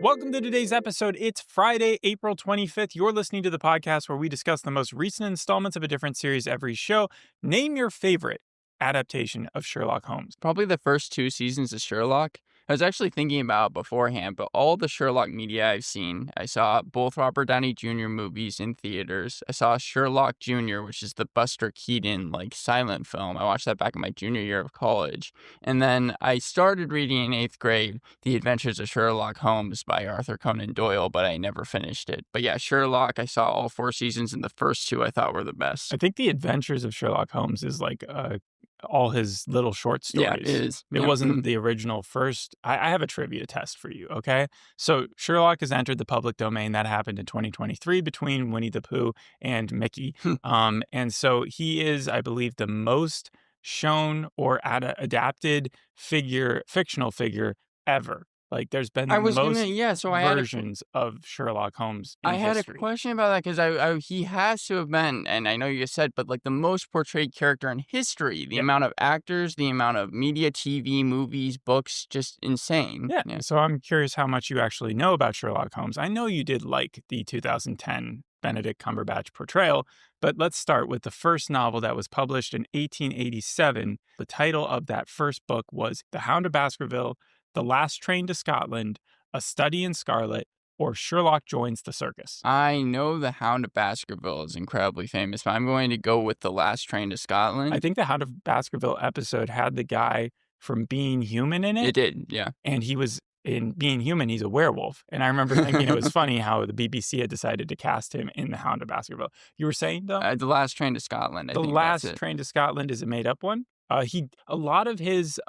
Welcome to today's episode. It's Friday, April 25th. You're listening to the podcast where we discuss the most recent installments of a different series every show. Name your favorite adaptation of Sherlock Holmes. Probably the first 2 seasons of Sherlock. I was actually thinking about it beforehand, but all the Sherlock media I've seen, I saw both Robert Downey Jr. movies in theaters. I saw Sherlock Jr., which is the Buster Keaton, silent film. I watched that back in my junior year of college. And then I started reading in 8th grade The Adventures of Sherlock Holmes by Arthur Conan Doyle, but I never finished it. But yeah, Sherlock, I saw all 4 seasons, and the first 2 I thought were the best. I think The Adventures of Sherlock Holmes is all his little short stories. Yeah, it is. It Yep. wasn't the original first. I have a trivia test for you, okay? So Sherlock has entered the public domain. That happened in 2023 between Winnie the Pooh and Mickey. And so he is, I believe, the most shown or adapted fictional figure ever. There's been I the was most gonna, yeah, so versions of Sherlock Holmes in I had a history. question about that because he has to have been, and I know you said, but the most portrayed character in history. The Yep. amount of actors, the amount of media, TV, movies, books, just insane. Yeah. So I'm curious how much you actually know about Sherlock Holmes. I know you did like the 2010 Benedict Cumberbatch portrayal, but let's start with the first novel that was published in 1887. The title of that first book was The Hound of Baskerville, The Last Train to Scotland, A Study in Scarlet, or Sherlock Joins the Circus. I know The Hound of Baskerville is incredibly famous, but I'm going to go with The Last Train to Scotland. I think the Hound of Baskerville episode had the guy from Being Human in it. It did, yeah. And he was in Being Human, he's a werewolf. And I remember thinking it was funny how the BBC had decided to cast him in The Hound of Baskerville. You were saying, though? The Last Train to Scotland, I The think Last that's it. Train to Scotland is a made-up one. A lot of his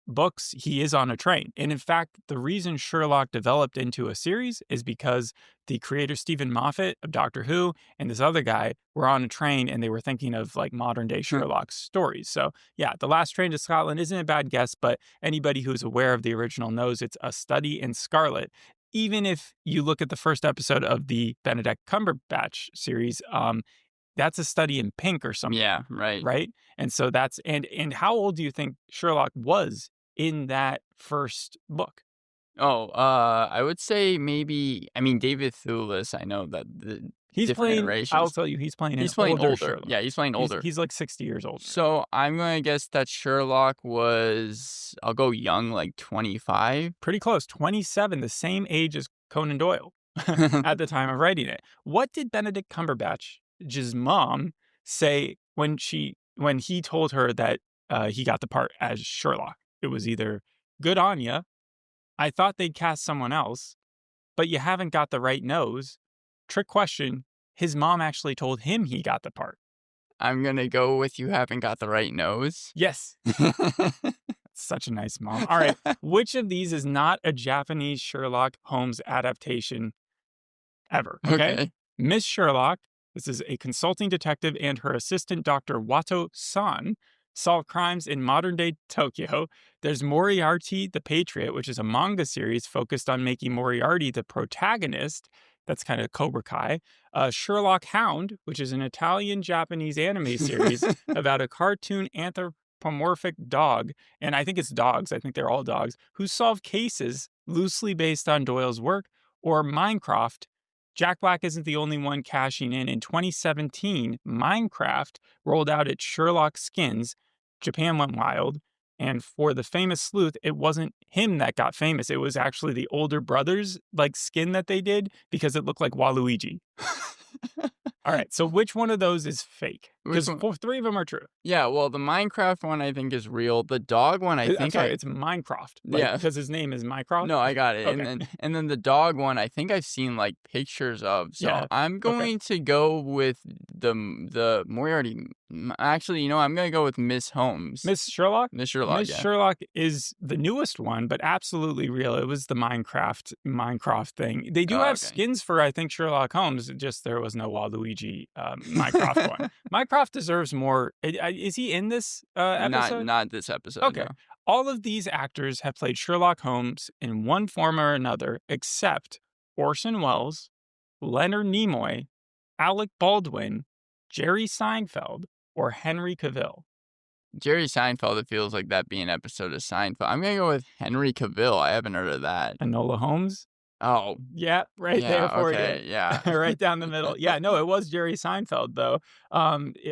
books, he is on a train. And in fact, the reason Sherlock developed into a series is because the creator Stephen Moffat of Doctor Who and this other guy were on a train and they were thinking of modern day Sherlock stories. So yeah, The Last Train to Scotland isn't a bad guess, but anybody who's aware of the original knows it's A Study in Scarlet. Even if you look at the first episode of the Benedict Cumberbatch series, that's A Study in Pink or something. Yeah, right. Right? And so that's and how old do you think Sherlock was in that first book? Oh, I would say maybe, David Thewlis, I know that the He's different playing. iterations. I'll tell you, he's playing. He's playing older. older. Sherlock. Yeah, he's playing older. He's like 60 years old. So I'm going to guess that Sherlock was, I'll go young, 25. Pretty close. 27, the same age as Conan Doyle at the time of writing it. What did Benedict Cumberbatch's mom say when he told her that he got the part as Sherlock? It was either good on ya, I thought they'd cast someone else, but you haven't got the right nose. Trick question. His mom actually told him he got the part. I'm going to go with you haven't got the right nose. Yes. Such a nice mom. All right. Which of these is not a Japanese Sherlock Holmes adaptation ever? Okay. Miss Sherlock, this is a consulting detective and her assistant, Dr. Wato-san, solve crimes in modern-day Tokyo. There's Moriarty the Patriot, which is a manga series focused on making Moriarty the protagonist. That's kind of Cobra Kai. Sherlock Hound, which is an Italian-Japanese anime series about a cartoon anthropomorphic dog, and I think it's dogs, I think they're all dogs, who solve cases loosely based on Doyle's work. Or Minecraft. Jack Black isn't the only one cashing in. In 2017, Minecraft rolled out its Sherlock skins. Japan went wild. And for the famous sleuth, it wasn't him that got famous. It was actually the older brother's skin that they did because it looked like Waluigi. All right. So which one of those is fake? Because 3 of them are true. Yeah, well, the Minecraft one I think is real. The dog one I'm sorry, it's Minecraft. Yeah. Because his name is Mycroft? No, I got it. Okay. And then the dog one I think I've seen pictures of. So Yeah. I'm going to go with the Moriarty. Actually, I'm going to go with Miss Holmes. Miss Sherlock? Miss Sherlock, Miss yeah. Sherlock is the newest one, but absolutely real. It was the Minecraft thing. They do have skins for, I think, Sherlock Holmes, just there was no Waluigi Minecraft one. Mycroft deserves more. Is he in this episode? Not this episode. Okay. No. All of these actors have played Sherlock Holmes in one form or another, except Orson Welles, Leonard Nimoy, Alec Baldwin, Jerry Seinfeld, or Henry Cavill. Jerry Seinfeld, it feels like that being an episode of Seinfeld. I'm going to go with Henry Cavill. I haven't heard of that. Enola Holmes? Oh, Yeah, right there yeah, for you. okay, yeah. Right down the middle. Yeah, no, it was Jerry Seinfeld, though.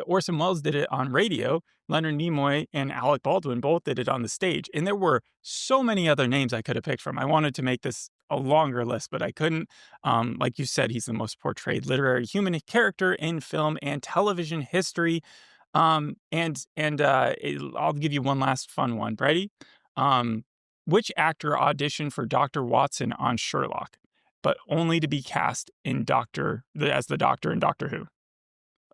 Orson Welles did it on radio. Leonard Nimoy and Alec Baldwin both did it on the stage. And there were so many other names I could have picked from. I wanted to make this a longer list, but I couldn't. Like you said, he's the most portrayed literary human character in film and television history. I'll give you one last fun one. Ready? Um, which actor auditioned for Dr. Watson on Sherlock, but only to be cast in as the Doctor in Doctor Who?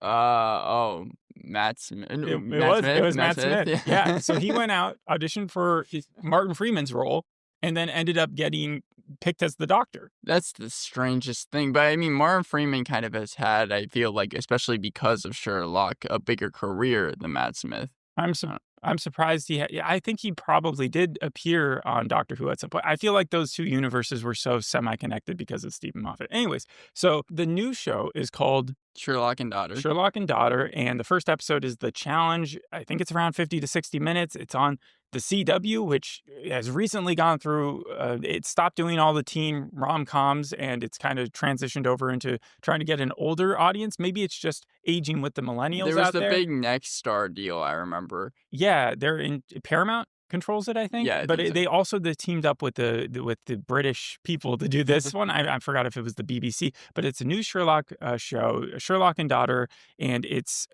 Oh, Matt Smith. It, it Matt was it Smith. was Matt Matt Smith. Smith. Yeah. So he went out, auditioned for Martin Freeman's role, and then ended up getting picked as the Doctor. That's the strangest thing. But I mean, Martin Freeman kind of has had, I feel like, especially because of Sherlock, a bigger career than Matt Smith. Uh, I'm surprised he had. Yeah, I think he probably did appear on Doctor Who at some point. I feel like those two universes were so semi-connected because of Stephen Moffat. Anyways, so the new show is called Sherlock and Daughter. Sherlock and Daughter, and the first episode is The Challenge. I think it's around 50 to 60 minutes. It's on the CW, which has recently gone through, it stopped doing all the teen rom-coms, and it's kind of transitioned over into trying to get an older audience. Maybe it's just aging with the millennials There was out the there. big Next Star deal, I remember. Yeah, they're in Paramount controls it, I think. Yeah, I But think so. they also teamed up with the British people to do this one. I forgot if it was the BBC, but it's a new Sherlock show, Sherlock and Daughter, and it's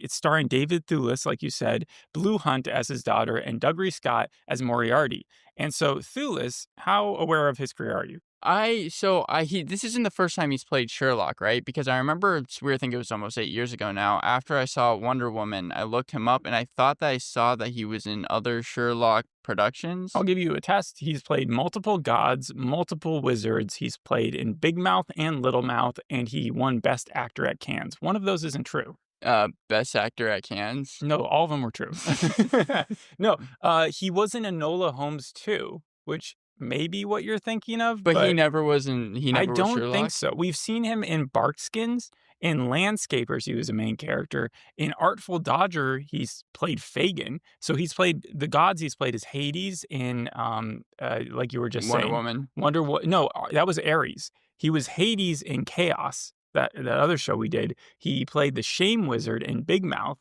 starring David Thewlis, like you said, Blu Hunt as his daughter, and Dougray Scott as Moriarty. And so Thewlis, how aware of his career are you? This isn't the first time he's played Sherlock, right? Because I remember, it's weird, I think it was almost 8 years ago now. After I saw Wonder Woman, I looked him up and I thought that I saw that he was in other Sherlock productions. I'll give you a test. He's played multiple gods, multiple wizards. He's played in Big Mouth and Little Mouth, and he won Best Actor at Cannes. One of those isn't true. Best actor at Cannes. No, all of them were true. No, he was in Enola Holmes too, which may be what you're thinking of, But he never was in. He I never was don't Sherlock. think so. We've seen him in Barkskins. In Landscapers, he was a main character. In Artful Dodger, he's played Fagin. So he's played the gods. He's played as Hades in, like you were just Wonder saying, Woman. No, that was Ares. He was Hades in Chaos. That other show we did. He played the Shame Wizard in Big Mouth.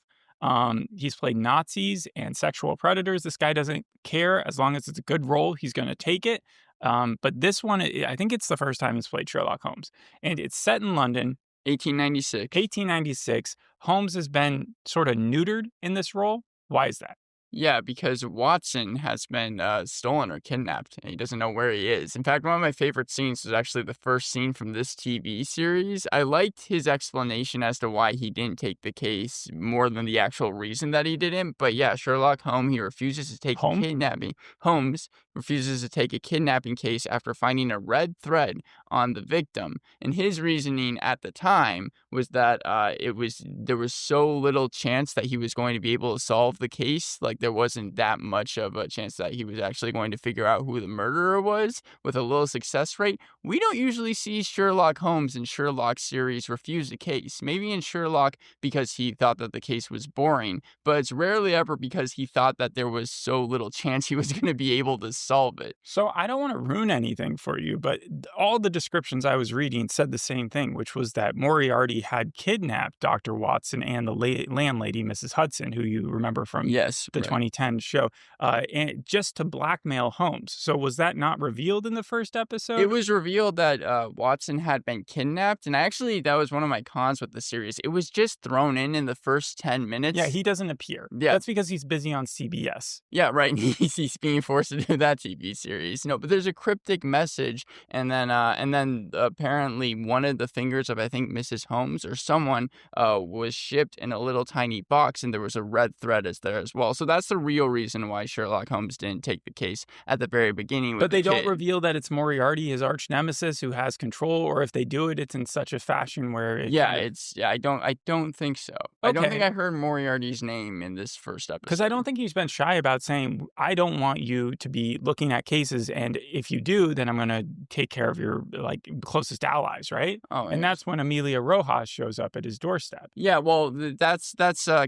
He's played Nazis and sexual predators. This guy doesn't care as long as it's a good role. He's going to take it. But this one, I think it's the first time he's played Sherlock Holmes, and it's set in London. 1896. 1896. Holmes has been sort of neutered in this role. Why is that? Yeah, because Watson has been stolen or kidnapped, and he doesn't know where he is. In fact, one of my favorite scenes was actually the first scene from this TV series. I liked his explanation as to why he didn't take the case more than the actual reason that he didn't. But yeah, Sherlock Holmes, he refuses to take a kidnapping. Holmes refuses to take a kidnapping case after finding a red thread on the victim. And his reasoning at the time was that there was so little chance that he was going to be able to solve the case. Like, there wasn't that much of a chance that he was actually going to figure out who the murderer was with a low success rate. We don't usually see Sherlock Holmes in Sherlock series refuse a case. Maybe in Sherlock because he thought that the case was boring, but it's rarely ever because he thought that there was so little chance he was going to be able to solve it. So I don't want to ruin anything for you, but all the descriptions I was reading said the same thing, which was that Moriarty had kidnapped Dr. Watson and the landlady, Mrs. Hudson, who you remember from the 2010 show, and just to blackmail Holmes. So was that not revealed in the first episode? It was revealed that Watson had been kidnapped, and actually that was one of my cons with the series. It was just thrown in the first 10 minutes. Yeah, he doesn't appear. Yeah. That's because he's busy on CBS. Yeah, right. He's being forced to do that TV series. No, but there's a cryptic message, and then apparently one of the fingers of, I think, Mrs. Holmes or someone was shipped in a little tiny box, and there was a red thread there as well. So that's the real reason why Sherlock Holmes didn't take the case at the very beginning. But they don't reveal that it's Moriarty, his arch nemesis, who has control, or if they do it, it's in such a fashion where I don't think so. Okay. I don't think I heard Moriarty's name in this first episode. Because I don't think he's been shy about saying, I don't want you to be looking at cases, and if you do, then I'm going to take care of your closest allies, right? Oh, and that's when Amelia Rojas shows up at his doorstep. Yeah, well, that's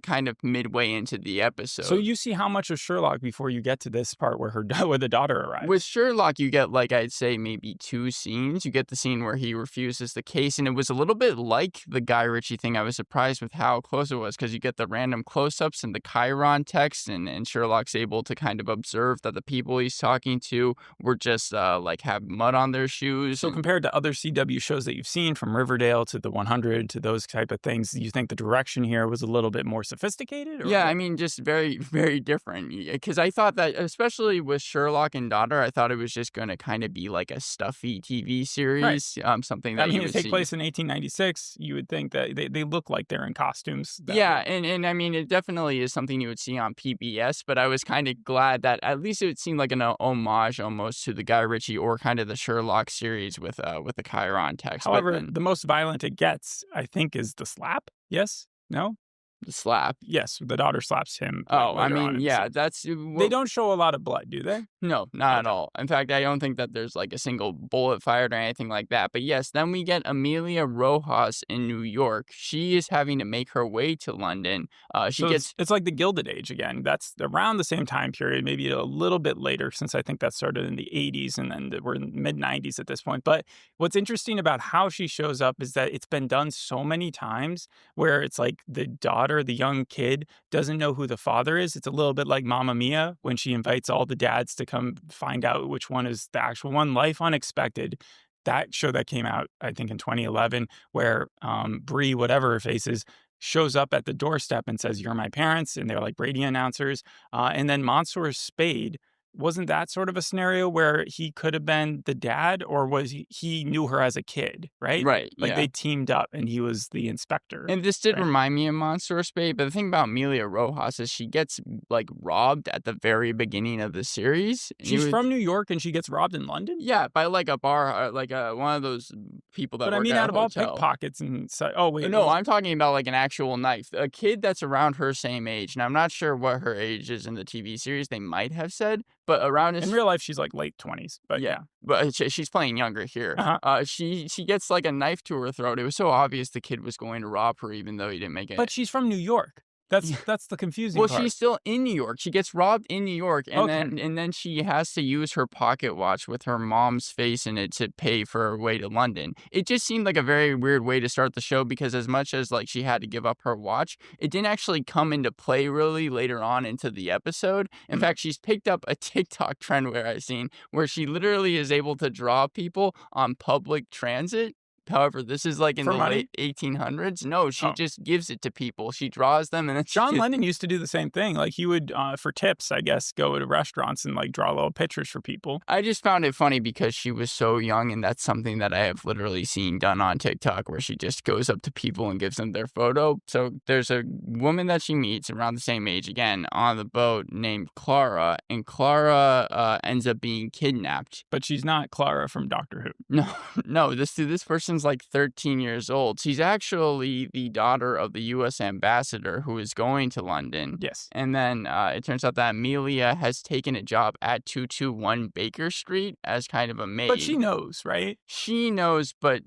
kind of midway into the episode. So you see how much of Sherlock before you get to this part where where the daughter arrives? With Sherlock, you get, like, I'd say maybe 2 scenes. You get the scene where he refuses the case, and it was a little bit like the Guy Ritchie thing. I was surprised with how close it was because you get the random close-ups and the Chiron text, and Sherlock's able to kind of observe that the people he's talking to were just, like, have mud on their shoes. So compared to other CW shows that you've seen, from Riverdale to The 100 to those type of things, do you think the direction here was a little bit more sophisticated? Or Yeah, what? I mean, just very, very different. Because I thought that, especially with Sherlock and Daughter, I thought it was just going to kind of be like a stuffy TV series, something I that mean, you to would take see. place in 1896, you would think that they look like they're in costumes. Yeah, and I mean, it definitely is something you would see on PBS, but I was kind of glad that at least it seemed like an homage almost to the Guy Ritchie or kind of the Sherlock series with the Chiron text. But However, then the most violent it gets, I think, is the slap. Yes? No? the slap. Yes, the daughter slaps him Oh, I later on mean, in the yeah, scene. that's They don't show a lot of blood, do they? No, not at Okay. all. In fact, I don't think that there's like a single bullet fired or anything like that. But yes, then we get Amelia Rojas in New York. She is having to make her way to London. She So gets it's like the Gilded Age again. That's around the same time period, maybe a little bit later, since I think that started in the 80s and then we're in mid 90s at this point. But what's interesting about how she shows up is that it's been done so many times where it's like the daughter, the young kid, doesn't know who the father is. It's a little bit like Mamma Mia when she invites all the dads to come find out which one is the actual one. Life Unexpected. That show that came out, I think, in 2011, where Bree, whatever her face is, shows up at the doorstep and says, "You're my parents," and they're like radio announcers. And then Mansour Spade, wasn't that sort of a scenario where he could have been the dad, or was he knew her as a kid, right? right, Like yeah. they teamed up and he was the inspector, And this did right? remind me of Monster Spade, but the thing about Amelia Rojas is she gets like robbed at the very beginning of the series. And She's from New York and she gets robbed in London? yeah, by like a bar, like one of those people that But I work mean, at out a of all hotel. pickpockets and oh wait, No, I'm talking about like an actual knife. A kid that's around her same age. And I'm not sure what her age is in the TV series. They might have said, but around in this. real life she's like late 20s, but Yeah, yeah. but she's playing younger here. Uh-huh. She gets like a knife to her throat. It was so obvious the kid was going to rob her, even though he didn't make it. But she's from New York. That's the confusing Well, part. she's still in New York. She gets robbed in New York, and Okay. then she has to use her pocket watch with her mom's face in it to pay for her way to London. It just seemed like a very weird way to start the show because as much as like she had to give up her watch, it didn't actually come into play really later on into the episode. In fact, she's picked up a TikTok trend where I've seen where she literally is able to draw people on public transit. However, this is like in For the money? late 1800s. No, she Oh. just gives it to people. She draws them and then she John gives. Lennon used to do the same thing. Like he would, for tips, I guess, go to restaurants and like draw little pictures for people. I just found it funny because she was so young, and that's something that I have literally seen done on TikTok where she just goes up to people and gives them their photo. So there's a woman that she meets around the same age again on the boat named Clara, and Clara ends up being kidnapped. But she's not Clara from Doctor Who. No, no, this person's like 13 years old. She's actually the daughter of the U.S. ambassador who is going to London. Yes. And then it turns out that Amelia has taken a job at 221 Baker Street as kind of a maid. But she knows, right? She knows, but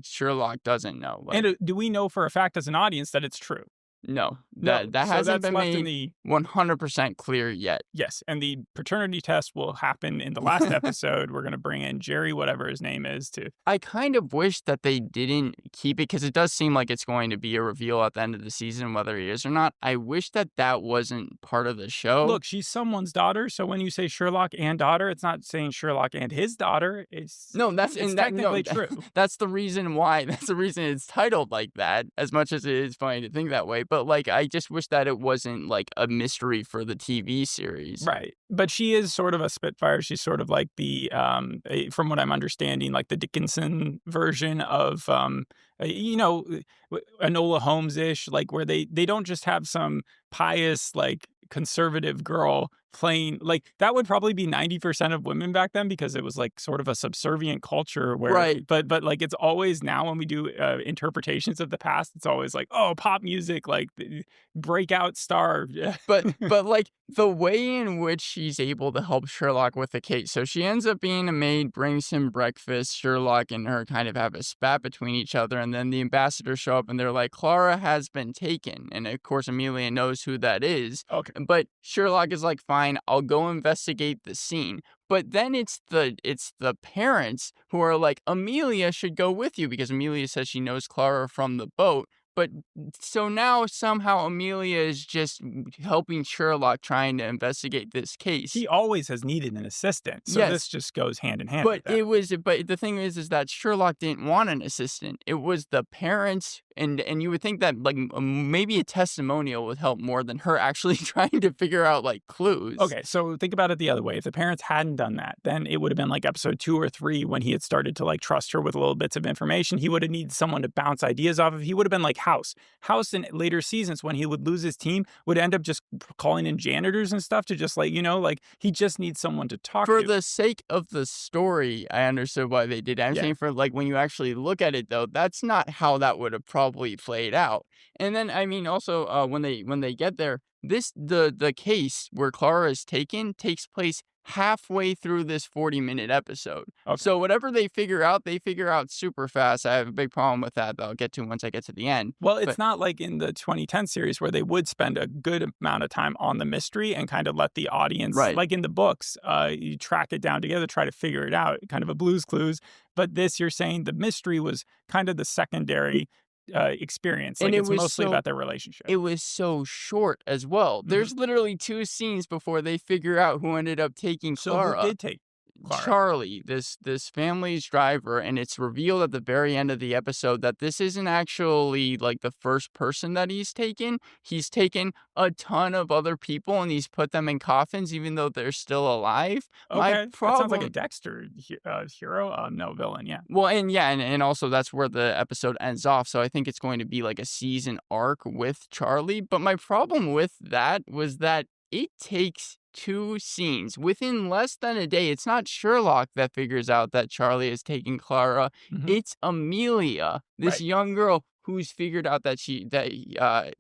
Sherlock doesn't know. Like, And do we know for a fact as an audience that it's true? no, No. that So hasn't that's been left in made the 100% clear yet. yes, and the paternity test will happen in the last episode. We're going to bring in Jerry, whatever his name is, to I kind of wish that they didn't keep it because it does seem like it's going to be a reveal at the end of the season, whether he is or not. I wish that that wasn't part of the show. look. She's someone's daughter, so when you say Sherlock and daughter, it's not saying Sherlock and his daughter. It's No, that's it's and that, no, technically true. That's the reason why. That's the reason it's titled like that. As much as it is funny to think that way, but like I just wish that it wasn't like a mystery for the TV series. Right. But she is sort of a Spitfire. She's sort of like from what I'm understanding, like the Dickinson version of, Enola Holmes-ish, like where they don't just have some pious, like conservative girl playing like that would probably be 90% of women back then because it was like sort of a subservient culture where Right. but like it's always now when we do interpretations of the past, it's always like, oh, pop music, like the breakout star. But like the way in which she's able to help Sherlock with the case. So she ends up being a maid, brings him breakfast. Sherlock and her kind of have a spat between each other, and then the ambassadors show up and they're like, Clara has been taken. And of course Amelia knows who that is. Okay. But Sherlock is like, fine, I'll go investigate the scene. But then it's the parents who are like, Amelia should go with you because Amelia says she knows Clara from the boat. But so now somehow Amelia is just helping Sherlock trying to investigate this case. He always has needed an assistant, so Yes. this just goes hand in hand. But with that. but the thing is that Sherlock didn't want an assistant. It was the parents, and you would think that like maybe a testimonial would help more than her actually trying to figure out like clues. Okay, so think about it the other way. If the parents hadn't done that, then it would have been like episode 2 or 3 when he had started to like trust her with little bits of information. He would have needed someone to bounce ideas off of. He would have been like House in later seasons when he would lose his team would end up just calling in janitors and stuff to just like, like he just needs someone to talk For to. the sake of the story, I understood why they did it. I'm saying for like when you actually look at it though, that's not how that would have probably played out. And then I mean also when they get there, the case where Clara is taken takes place halfway through this 40-minute episode. Okay. So whatever they figure out super fast. I have a big problem with that I'll get to once I get to the end. Well, it's not like in the 2010 series where they would spend a good amount of time on the mystery and kind of let the audience, like in the books, you track it down together, try to figure it out, kind of a Blue's Clues. But this, you're saying the mystery was kind of the secondary experience. Like, and it's mostly about their relationship. It was so short as well. There's literally 2 scenes before they figure out who ended up taking Clara. So who did take Clara? Charlie, this family's driver, and it's revealed at the very end of the episode that this isn't actually like the first person that he's taken. He's taken a ton of other people and he's put them in coffins even though they're still alive. Okay, that sounds like a Dexter hero, no villain, yeah. Well, and also that's where the episode ends off. So I think it's going to be like a season arc with Charlie. But my problem with that was that it takes 2 scenes within less than a day. It's not Sherlock that figures out that Charlie is taking Clara. It's Amelia, this young girl who's figured out that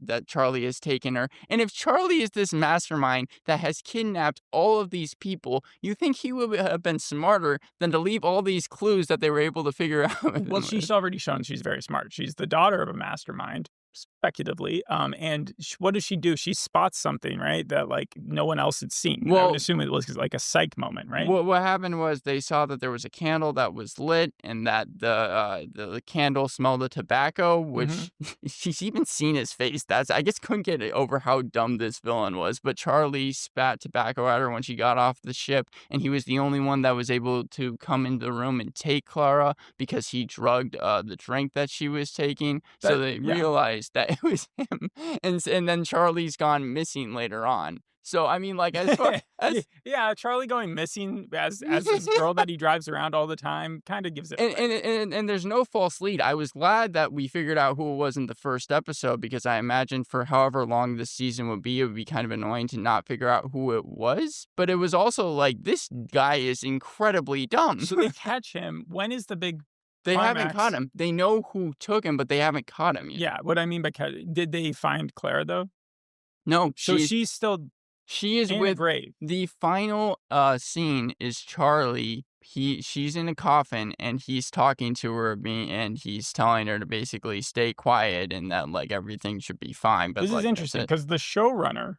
that Charlie has taken her. And if Charlie is this mastermind that has kidnapped all of these people, you think he would have been smarter than to leave all these clues that they were able to figure out. Well, she's already shown she's very smart. She's the daughter of a mastermind, speculatively. And what does she do? She spots something, right, that like no one else had seen. Well, I would assume it was like a psych moment, right? What happened was they saw that there was a candle that was lit and that the candle smelled of tobacco, which she's even seen his face. I guess couldn't get over how dumb this villain was. But Charlie spat tobacco at her when she got off the ship, and he was the only one that was able to come into the room and take Clara because he drugged the drink that she was taking. So they realized that it was him, and then Charlie's gone missing later on. So I mean, like as far as Charlie going missing as this girl that he drives around all the time kind of gives it. And there's no false lead. I was glad that we figured out who it was in the first episode because I imagine for however long this season would be, it would be kind of annoying to not figure out who it was. But it was also like this guy is incredibly dumb. So they catch him. When is the big? They haven't caught him. They know who took him, but they haven't caught him yet. Yeah, what I mean by did they find Claire though? No, so she's still. She is with grave. The final scene is Charlie. She's in a coffin and he's talking to her and he's telling her to basically stay quiet and that like everything should be fine. But this is interesting because the showrunner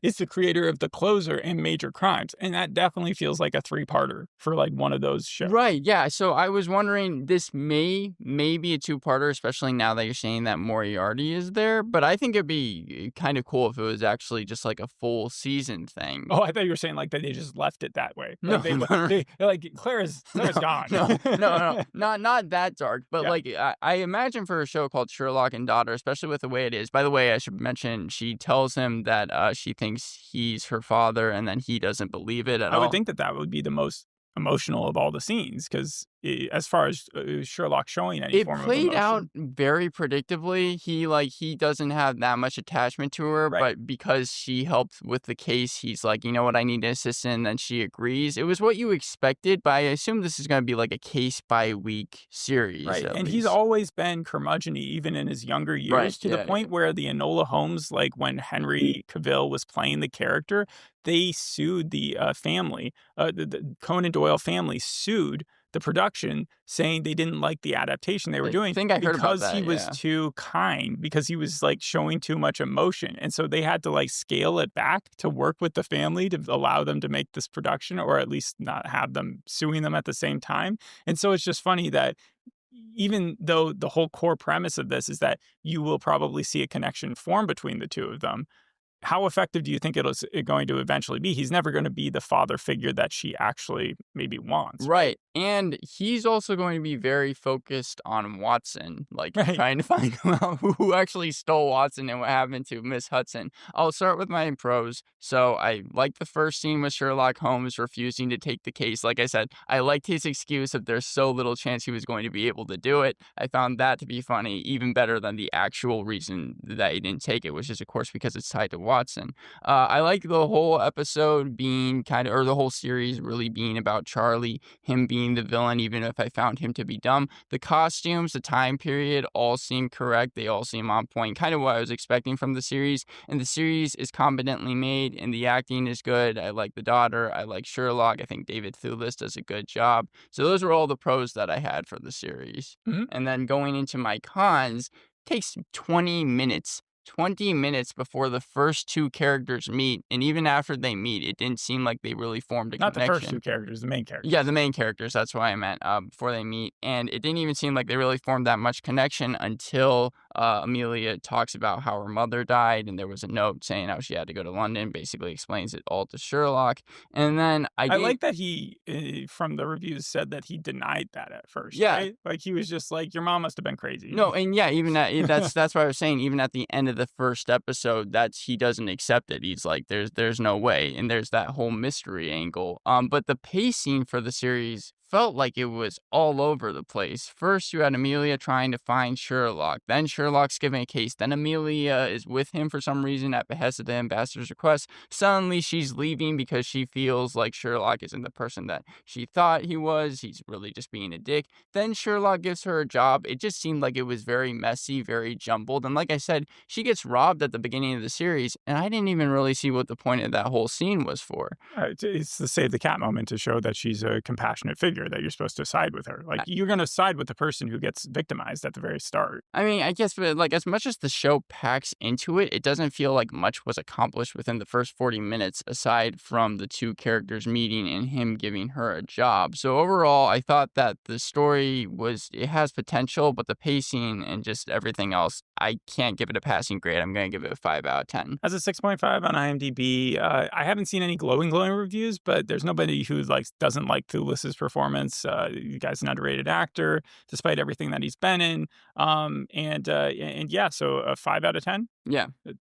is the creator of The Closer and Major Crimes, and that definitely feels like a 3-parter for like one of those shows. Right, yeah. So I was wondering, this may be a 2-parter, especially now that you're saying that Moriarty is there, but I think it'd be kind of cool if it was actually just like a full season thing. Oh, I thought you were saying like that they just left it that way. Like they're like, Claire's gone. No, not that dark, but like I imagine for a show called Sherlock and Daughter, especially with the way it is. By the way, I should mention, she tells him that she thinks he's her father, and then he doesn't believe it at all. I would think that would be the most emotional of all the scenes because as far as Sherlock showing any It form of played out emotion. very predictably. He doesn't have that much attachment to her, Right. but because she helped with the case, he's like, "You know what? I need an assistant," and then she agrees. It was what you expected, but I assume this is gonna be like a case by week series Right, at and he's least. always been curmudgeon-y even in his younger Right, years, to the yeah, yeah. point where the Enola Holmes, like, when Henry Cavill was playing the character, they sued the, family, the Conan Doyle family sued the production, saying they didn't like the adaptation they were I doing think I heard about because he that, was yeah. too kind, because he was, like, showing too much emotion, and so they had to, like, scale it back to work with the family to allow them to make this production, or at least not have them suing them at the same time, and so it's just funny that even though the whole core premise of this is that you will probably see a connection form between the two of them, how effective do you think it going to eventually be? He's never going to be the father figure that she actually maybe wants, right? Right, and he's also going to be very focused on Watson, like, Right. trying to find out who actually stole Watson and what happened to Miss Hudson. I'll start with my pros. So, I liked the first scene with Sherlock Holmes refusing to take the case. Like I said, I liked his excuse of there's so little chance he was going to be able to do it. I found that to be funny, even better than the actual reason that he didn't take it, which is, of course, because it's tied to Watson. I like the whole episode being or the whole series really being about Charlie, him being the villain, even if I found him to be dumb. The costumes, the time period, all seem correct. They all seem on point, kind of what I was expecting from the series. And the series is competently made, and the acting is good. I like the daughter. I like Sherlock. I think David Thewlis does a good job. So those were all the pros that I had for the series. Mhm. And then going into my cons, takes 20 minutes. 20 minutes before the first two characters meet, and even after they meet, it didn't seem like they really formed a Not the first two connection. characters, the main Yeah, characters. the main characters, that's what I meant, before they meet, and it didn't even seem like they really formed that much connection until, Amelia talks about how her mother died, and there was a note saying how she had to go to London, basically explains it all to Sherlock, and then I I didn't. like that he, from the reviews, said that he denied that at first, Yeah. right? Like, he was just like, "Your mom must have been crazy." No, and yeah, even that's what I was saying, even at the end of the first episode, that's he doesn't accept it. He's like, there's no way. And there's that whole mystery angle. But the pacing for the series felt like it was all over the place. First, you had Amelia trying to find Sherlock. Then Sherlock's giving a case. Then Amelia is with him for some reason at behest of the ambassador's request. Suddenly, she's leaving because she feels like Sherlock isn't the person that she thought he was. He's really just being a dick. Then Sherlock gives her a job. It just seemed like it was very messy, very jumbled. And like I said, she gets robbed at the beginning of the series, and I didn't even really see what the point of that whole scene was for. It's the save the cat moment to show that she's a compassionate figure, that you're supposed to side with her. Like, you're going to side with the person who gets victimized at the very start. I mean, I guess, but like as much as the show packs into it, it doesn't feel like much was accomplished within the first 40 minutes aside from the two characters meeting and him giving her a job. So overall, I thought that the story it has potential, but the pacing and just everything else, I can't give it a passing grade. I'm going to give it a 5 out of 10. As a 6.5 on IMDb, I haven't seen any glowing reviews, but there's nobody who like doesn't like Thulis's performance. The guy's an underrated actor, despite everything that he's been in. And yeah, so a 5 out of 10. Yeah.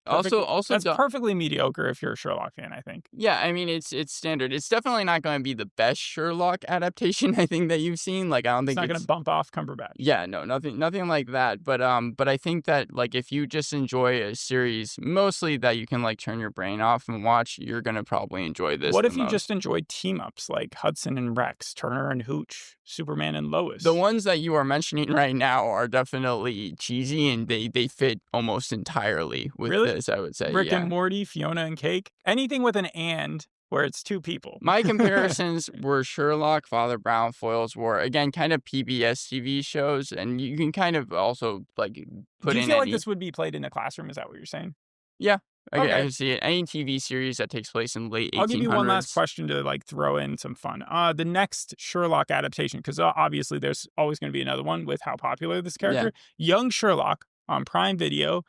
Perfect. Also, That's perfectly mediocre if you're a Sherlock fan, I think. yeah, I mean it's standard. It's definitely not going to be the best Sherlock adaptation I think that you've seen. Like I don't It's think not going to it's. bump off Cumberbatch. Yeah, no, nothing like that. But I think that like if you just enjoy a series, mostly that you can like turn your brain off and watch, you're gonna probably enjoy this What the if you just most. enjoyed team ups like Hudson and Rex, Turner and Hooch, Superman and The Lois? ones that you are mentioning right now are definitely cheesy and they fit almost entirely with Really? this, I would say. Rick and Yeah. Morty, Fiona and Cake? Anything with an and where it's two people. My comparisons were Sherlock, Father Brown, Foyle's War. Again, kind of PBS TV shows, and you can kind of also like Do put you in feel like any. this would be played in a classroom? Is that what you're saying? Yeah, I Okay. can see it. Any TV series that takes place in late I'll give you one last 1800s. question to like throw in some fun. The next Sherlock adaptation, because obviously there's always going to be another one with how popular this Yeah. character. Young Sherlock on Prime Video,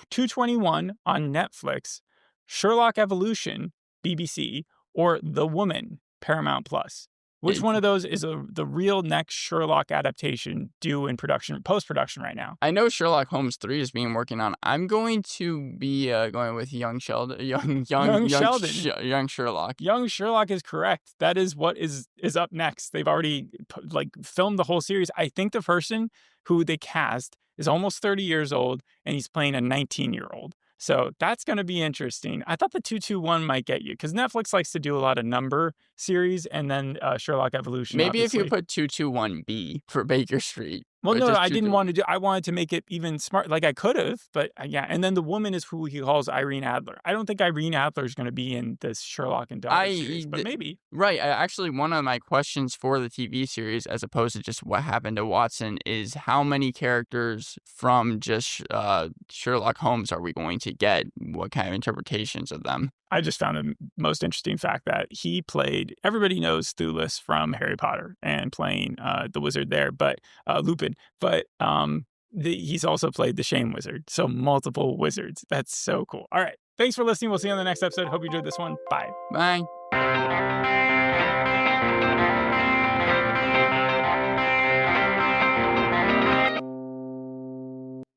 221 on Netflix, Sherlock Evolution, BBC, or The Woman, Paramount Plus. Which one of those is the real next Sherlock adaptation due in post-production right now? I know Sherlock Holmes 3 is being working on. I'm going to be going with young Sheldon, young Sheldon. young Sherlock. Young Sherlock is correct. That is what is up next. They've already filmed the whole series. I think the person who they cast is almost 30 years old, and he's playing a 19-year-old. So that's going to be interesting. I thought the 221 might get you because Netflix likes to do a lot of number series and then Sherlock Evolution. Maybe obviously. If you put 221B for Baker Street. Well, no, I didn't want to do. I wanted to make it even smart. Like I could have, but yeah. And then the woman is who he calls Irene Adler. I don't think Irene Adler is going to be in this Sherlock and Daughter series, but maybe. Right. Actually, one of my questions for the TV series, as opposed to just what happened to Watson, is how many characters from just Sherlock Holmes are we going to get? What kind of interpretations of them? I just found the most interesting fact that he played. Everybody knows Thewlis from Harry Potter and playing the wizard there, but Lupin. But he's also played the Shame Wizard. So multiple wizards. That's so cool. All right. Thanks for listening. We'll see you on the next episode. Hope you enjoyed this one. Bye. Bye.